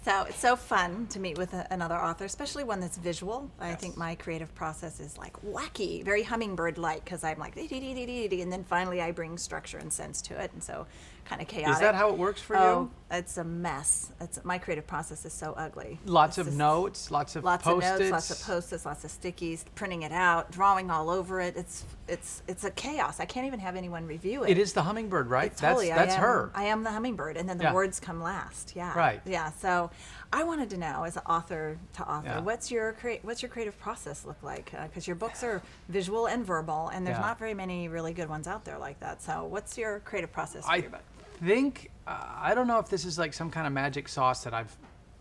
So it's so fun to meet with another author, especially one that's visual. I think my creative process is like wacky, very hummingbird-like, because I'm like, and then finally I bring structure and sense to it, and so kind of chaotic. Is that how it works for you? It's a mess. My creative process is so ugly. Lots of notes, lots of Post-its. Lots of Post-its, lots of stickies, printing it out, drawing all over it. It's a chaos. I can't even have anyone review it. It is the hummingbird, right? Totally, That's her. I am the hummingbird, and then the words come last. Yeah. Right. Yeah. So I wanted to know, as an author to author, what's your creative process look like? Because your books are visual and verbal, and there's not very many really good ones out there like that. So what's your creative process for your book? I don't know if this is like some kind of magic sauce that I've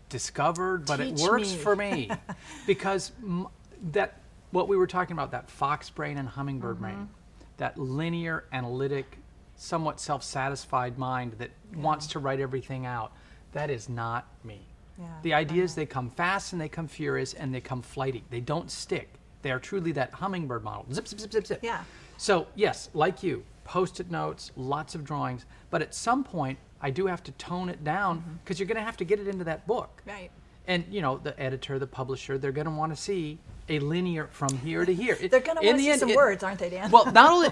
discovered, but Teach it works me. for me because that what we were talking about, that fox brain and hummingbird brain, that linear, analytic, somewhat self-satisfied mind that wants to write everything out, that is not me. Yeah, the ideas, they come fast and they come furious and they come flighty. They don't stick. They are truly that hummingbird model. Zip, zip, zip, zip, zip. Yeah. So yes, like you, Post-it notes, lots of drawings, but at some point I do have to tone it down because you're going to have to get it into that book. Right. And you know, the editor, the publisher, they're going to want to see a linear from here to here. They're going to want to see some words, aren't they, Dan? Well, not only,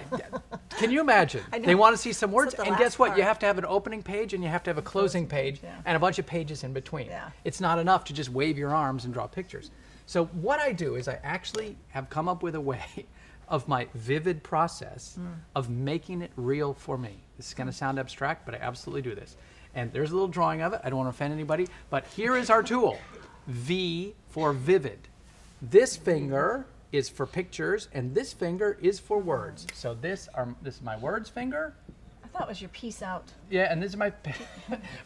can you imagine? They want to see some words, the and last guess what? part. You have to have an opening page and you have to have a closing page and a bunch of pages in between. Yeah. It's not enough to just wave your arms and draw pictures. So what I do is I actually have come up with a way of my vivid process of making it real for me. This is going to sound abstract, but I absolutely do this. And there's a little drawing of it. I don't want to offend anybody, but here is our tool. V for vivid. This finger is for pictures, and this finger is for words. So this is my words finger. I thought it was your peace out. Yeah, and this is my,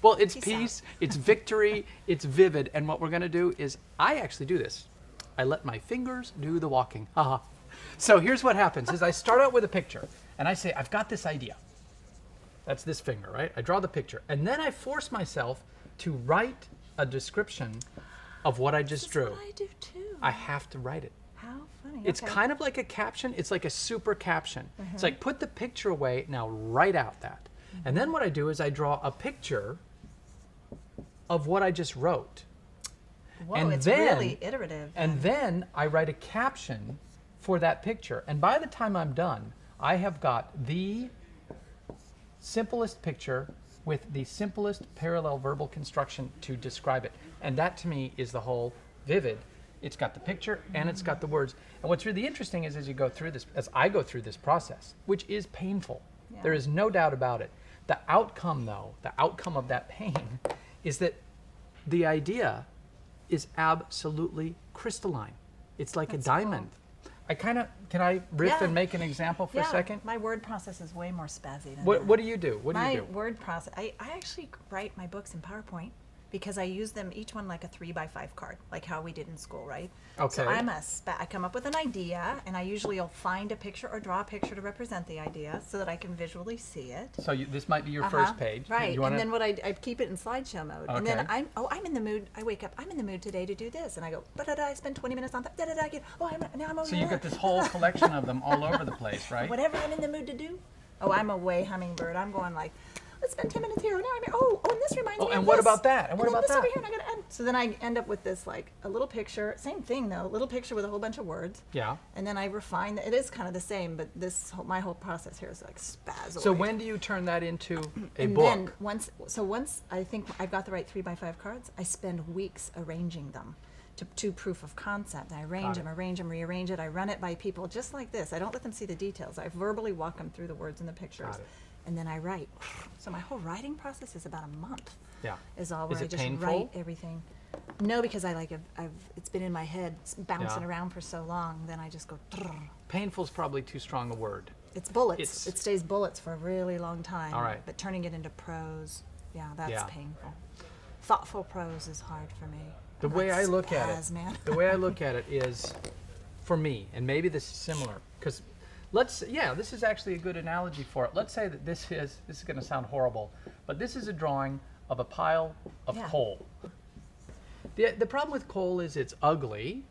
well, it's Peace peace, it's victory, it's vivid. And what we're going to do is, I actually do this. I let my fingers do the walking. Haha. So here's what happens is I start out with a picture and I say, I've got this idea. That's this finger, right? I draw the picture. And then I force myself to write a description of what I just drew. That's what I do too. I have to write it. How funny. It's kind of like a caption. It's like a super caption. It's like, put the picture away, now write out that. And then what I do is I draw a picture of what I just wrote. Whoa, and it's then, really iterative. And then I write a caption for that picture. And by the time I'm done, I have got the simplest picture with the simplest parallel verbal construction to describe it. And that to me is the whole vivid. It's got the picture and it's got the words. And what's really interesting is as you go through this, as I go through this process, which is painful, there is no doubt about it. The outcome though, the outcome of that pain is that the idea is absolutely crystalline. It's like a diamond. Can I riff and make an example for a second? My word process is way more spazzy than What do you do? my word process. I actually write my books in PowerPoint because I use them each one like a 3x5 card, like how we did in school, right? Okay. So I come up with an idea, and I usually will find a picture or draw a picture to represent the idea so that I can visually see it. So this might be your first page. Right, You wanna... and then what I keep it in slideshow mode, and then Okay. I'm in the mood. I wake up, I'm in the mood today to do this, and I go, I spend 20 minutes on that. Now I'm over So you've there. got this whole collection of them all over the place, right? Whatever I'm in the mood to do. Oh, I'm a way hummingbird. I'm going like, let's spend 10 minutes here. Now I'm here. And this reminds me of and this. what about that? And what then about this that? over here, and I gotta end. So then I end up with this like a little picture. Same thing though. A little picture with a whole bunch of words. Yeah. And then I refine. It is kind of the same, but my whole process here is like spaz. So when do you turn that into a and book? then once I think I've got the right 3x5 cards, I spend weeks arranging them to proof of concept. I arrange them, rearrange it. I run it by people just like this. I don't let them see the details. I verbally walk them through the words and the pictures. Got it. And then I write. So my whole writing process is about a month. Yeah. Is all where Is I it just painful? write everything. No, because it's been in my head bouncing Yeah. around for so long. Then I just go. Painful's probably too strong a word. It's bullets. It stays bullets for a really long time. All right. But turning it into prose, that's painful. Thoughtful prose is hard for me. The way I look at spaz, it, man. the way I look at it is, for me, and maybe this is similar, because this is actually a good analogy for it. Let's say that this is going to sound horrible, but this is a drawing of a pile of coal. The problem with coal is it's ugly,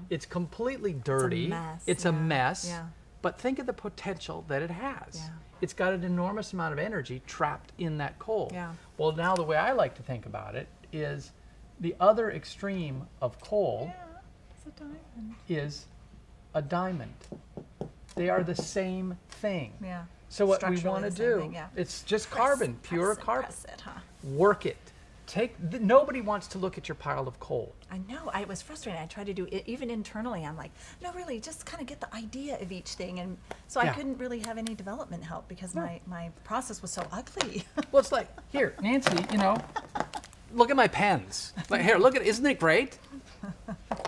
it's completely dirty, it's a mess, Yeah. but think of the potential that it has. Yeah. It's got an enormous amount of energy trapped in that coal. Yeah. Well, now the way I like to think about it is The other extreme of coal Yeah, it's a diamond. is a diamond. They are the same thing. Yeah. So what we Structurally want to the same do, thing, yeah. it's just Press- carbon, press pure it, carbon. Press it, huh? Work it. Nobody wants to look at your pile of coal. I know. I was frustrated. I tried to do it even internally. I'm like, no, really, just kind of get the idea of each thing. And so I Yeah. couldn't really have any development help because No. my process was so ugly. Well, it's like, here, Nancy, look at my pens. Like, here, look at it. Isn't it great?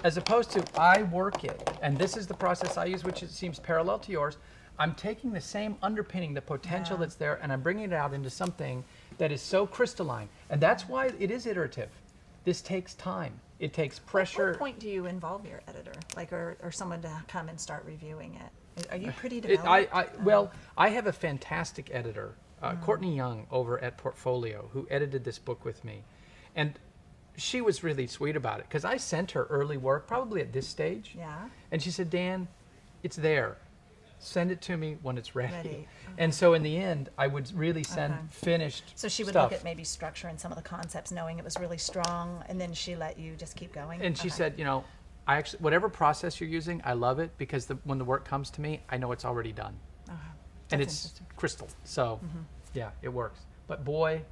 As opposed to, I work it. And this is the process I use, which it seems parallel to yours. I'm taking the same underpinning, the potential Yeah. that's there, and I'm bringing it out into something that is so crystalline. And that's why it is iterative. This takes time. It takes At pressure. what point do you involve your editor, like, or someone to come and start reviewing it? Are you pretty It- developed? well, I have a fantastic editor, Courtney Young over at Portfolio, who edited this book with me. And she was really sweet about it because I sent her early work, probably at this stage. Yeah. And she said, Dan, it's there. Send it to me when it's ready. Ready. And so in the end, I would really send Okay. finished So she would stuff. look at maybe structure and some of the concepts, knowing it was really strong, and then she let you just keep going. And she Okay. said, I actually, whatever process you're using, I love it because when the work comes to me, I know it's already done. Okay. And That's it's interesting. crystal. So, yeah, it works. But boy,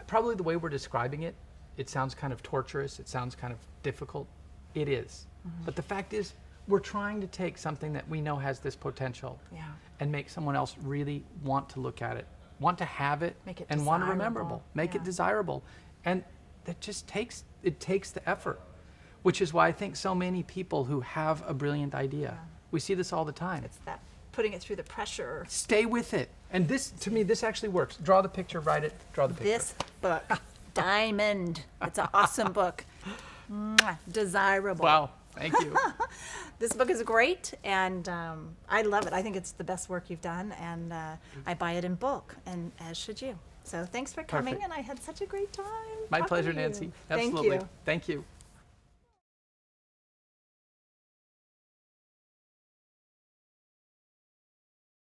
probably the way we're describing it, it sounds kind of torturous. It sounds kind of difficult. It is. But the fact is, we're trying to take something that we know has this potential Yeah. and make someone else really want to look at it, want to have it, Make it and want to desirable. rememberable, make it Yeah. desirable. And that just takes the effort, which is why I think so many people who have a brilliant idea, we see this all the time. It's that putting it through the pressure. Stay with it. And this, to me, this actually works. Draw the picture, write it, draw the picture. This book, Diamond. It's an awesome book. Mwah, desirable. Wow, thank you. This book is great, and I love it. I think it's the best work you've done, and I buy it in bulk, and as should you. So thanks for coming, Perfect. and I had such a great time. My talking pleasure, to you. Nancy. Thank Absolutely. you. Thank you.